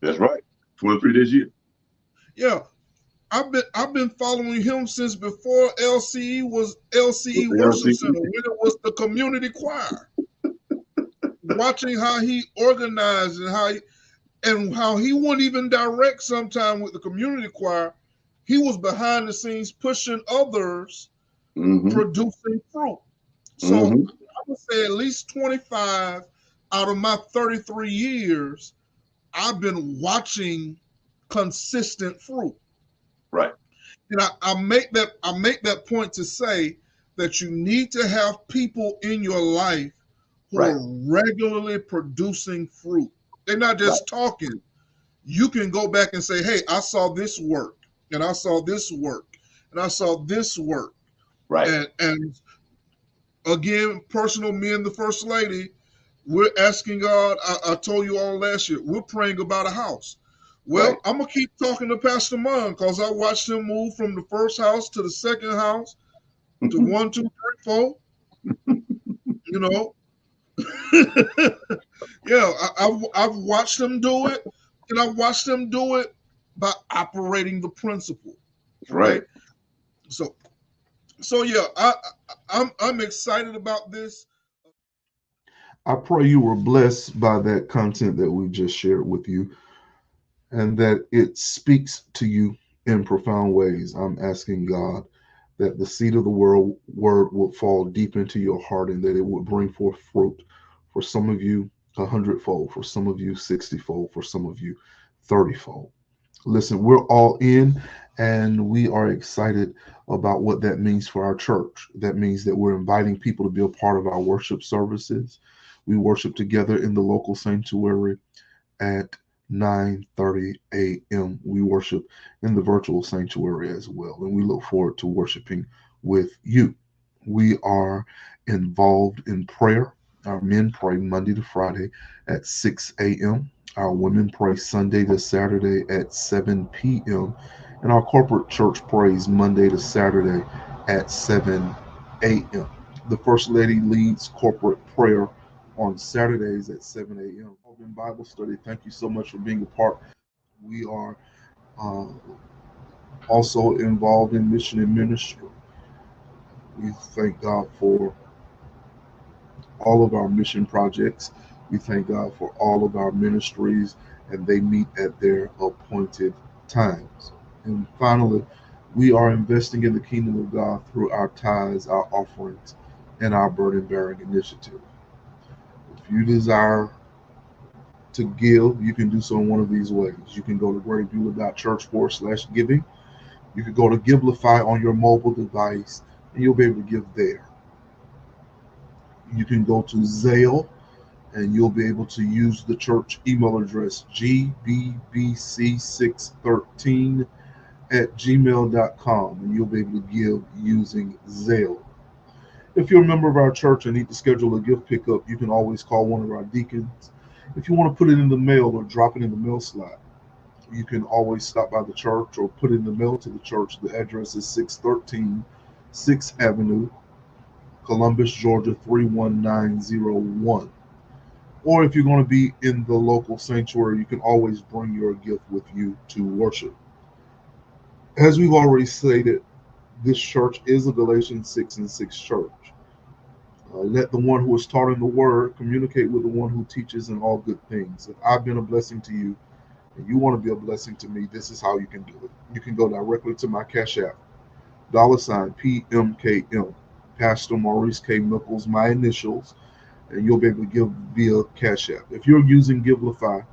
That's right. 23 this year. Yeah. I've been following him since before LCE was LCE Worship Center, when it was the community choir. Watching how he organized and how he wouldn't even direct sometime with the community choir. He was behind the scenes pushing others, producing fruit. So I would say at least 25 out of my 33 years, I've been watching consistent fruit. Right. And I make that point to say that you need to have people in your life who are regularly producing fruit. They're not just talking. You can go back and say, hey, I saw this work, and I saw this work, and I saw this work. Right. And again, personal, me and the First Lady, we're asking God. I told you all last year, we're praying about a house. Well, I'm going to keep talking to Pastor Munn because I watched him move from the first house to the second house to 1, 2, 3, 4. You know? Yeah, I've watched him do it, and I've watched him do it by operating the principle. Right. So yeah, I'm excited about this. I pray you were blessed by that content that we just shared with you. and that it speaks to you in profound ways. I'm asking God that the seed of the word would fall deep into your heart and that it would bring forth fruit. For some of you, 100-fold. For some of you, 60-fold. For some of you, 30-fold. Listen, we're all in and we are excited about what that means for our church. That means that we're inviting people to be a part of our worship services. We worship together in the local sanctuary at 9:30 a.m. We worship in the virtual sanctuary as well, and we look forward to worshiping with you. We are involved in prayer. Our men pray Monday to Friday at 6 a.m. Our women pray Sunday to Saturday at 7 p.m. And our corporate church prays Monday to Saturday at 7 a.m. The First Lady leads corporate prayer on Saturdays at 7 a.m. In Bible study, thank you so much for being a part. We are uh, also involved in mission and ministry. We thank God for all of our mission projects. We thank God for all of our ministries, and they meet at their appointed times. And finally, we are investing in the kingdom of God through our tithes, our offerings, and our burden bearing initiative. If you desire to give, you can do so in one of these ways. You can go to greatbeulah.church/giving. You can go to Givelify on your mobile device, and you'll be able to give there. You can go to Zelle, and you'll be able to use the church email address gbbc613@gmail.com, and you'll be able to give using Zelle. If you're a member of our church and need to schedule a gift pickup, you can always call one of our deacons. If you want to put it in the mail or drop it in the mail slot, you can always stop by the church or put it in the mail to the church. The address is 613 6th Avenue, Columbus, Georgia 31901. Or if you're going to be in the local sanctuary, you can always bring your gift with you to worship. As we've already stated, this church is a Galatians 6:6 church. Let the one who is taught in the word communicate with the one who teaches in all good things. If I've been a blessing to you and you want to be a blessing to me, this is how you can do it. You can go directly to my Cash App, $PMKM, Pastor Maurice K. Mickles, my initials, and you'll be able to give via Cash App. If you're using Givelify,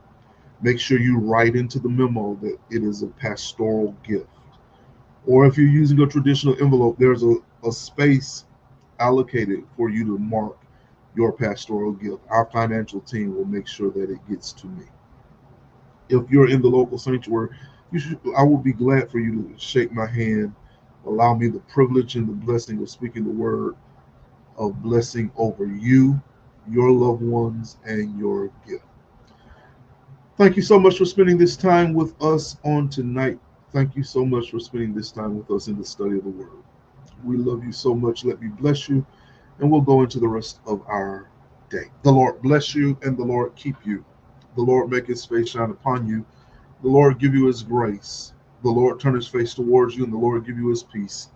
make sure you write into the memo that it is a pastoral gift. Or if you're using a traditional envelope, there's a space allocated for you to mark your pastoral gift. Our financial team will make sure that it gets to me. If you're in the local sanctuary, I will be glad for you to shake my hand, allow me the privilege and the blessing of speaking the word of blessing over you, your loved ones, and your gift. Thank you so much for spending this time with us on tonight. Thank you so much for spending this time with us in the study of the word. We love you so much. Let me bless you, and we'll go into the rest of our day. The Lord bless you, and the Lord keep you. The Lord make his face shine upon you. The Lord give you his grace. The Lord turn his face towards you, and the Lord give you his peace.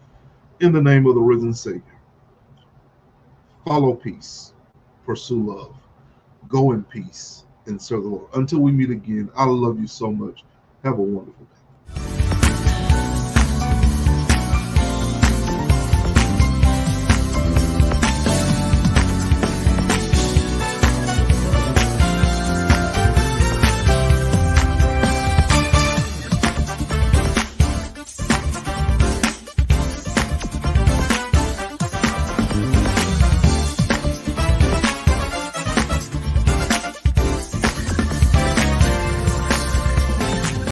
In the name of the risen Savior. Follow peace. Pursue love. Go in peace and serve the Lord. Until we meet again, I love you so much. Have a wonderful day.